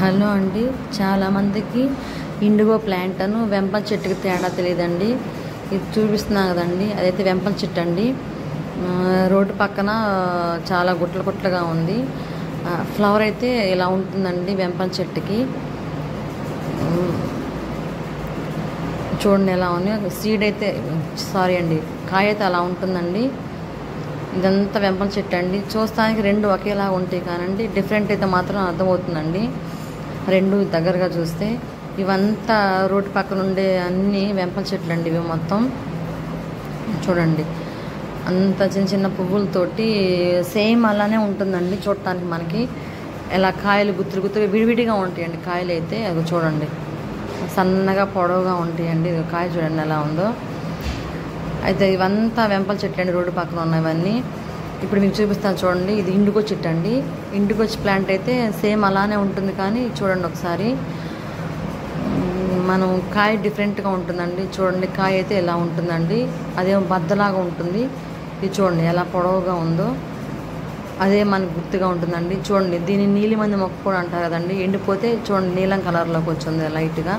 Hello అండి. చాలామందికి IndiGo plant అను వెంపల చెట్టుకి తేడా తెలియదండి. ఇది చూపిస్తున్నా కదండి, అదైతే వెంపల చెట్టు అండి. రోడ్డు పక్కన చాలా గుట్ల గుట్లుగా ఉంది. ఫ్లవర్ అయితే ఇలా ఉంటుందండి వెంపల చెట్టుకి. చూడండి ఎలా ఉంది. సీడ్ అయితే కాయ అయితే అలా ఉంటుందండి. ఇదంతా వెంపల చెట్టు అండి. చూస్తానికి రెండు ఒకేలాగా ఉంటాయి కానండి, డిఫరెంట్ అయితే మాత్రం అర్థమవుతుందండి రెండు దగ్గరగా చూస్తే. ఇవంతా రోడ్డు పక్కన ఉండే అన్ని వెంపల చెట్లు అండి. ఇవి మొత్తం చూడండి, అంత చిన్న చిన్న పువ్వులతోటి సేమ్ అలానే ఉంటుందండి చూడటానికి. మనకి ఎలా కాయలు గుత్తులు గుత్తులు విడివిడిగా ఉంటాయండి కాయలు అయితే. అది చూడండి, సన్నగా పొడవుగా ఉంటాయండి. కాయ చూడండి ఎలా ఉందో. అయితే ఇవంతా వెంపల చెట్లు అండి, రోడ్డు పక్కన ఉన్నవన్నీ. ఇప్పుడు మీకు చూపిస్తాను చూడండి. ఇది ఇండిగో చెట్టు అండి. ఇండిగో ప్లాంట్ అయితే సేమ్ అలానే ఉంటుంది, కానీ చూడండి ఒకసారి మనం కాయ డిఫరెంట్గా ఉంటుందండి. చూడండి, కాయ అయితే ఎలా ఉంటుందండి, అదేమో బద్దలాగా ఉంటుంది. ఇది చూడండి ఎలా పొడవుగా ఉందో, అదే మనకు గుర్తుగా ఉంటుందండి. చూడండి, దీన్ని నీలిమంది మొక్క కూడా అంటారు కదండి. ఎండిపోతే చూడండి నీలం కలర్లోకి వచ్చింది లైట్గా.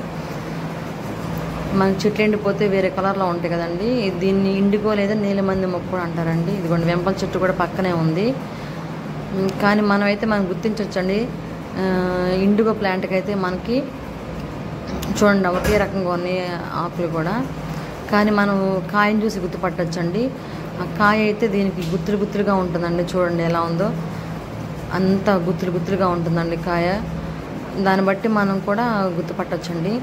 మన చెట్లు ఎండిపోతే వేరే కలర్లో ఉంటాయి కదండి, దీన్ని ఇండిగో లేదా నీలమంది మొక్క కూడా అంటారండి. ఇదిగోండి వెంపల చెట్టు కూడా పక్కనే ఉంది. కానీ మనం గుర్తించవచ్చండి. ఇండిగో ప్లాంట్కి అయితే మనకి చూడండి ఒకే రకంగా ఉన్నాయి ఆకులు కూడా, కానీ మనం కాయను చూసి గుర్తుపట్టచ్చండి. ఆ కాయ అయితే దీనికి గుత్తులు గుత్తులుగా ఉంటుందండి. చూడండి ఎలా ఉందో, అంత గుత్తులు గుత్తులుగా ఉంటుందండి కాయ. దాన్ని బట్టి మనం కూడా గుర్తుపట్టచ్చండి.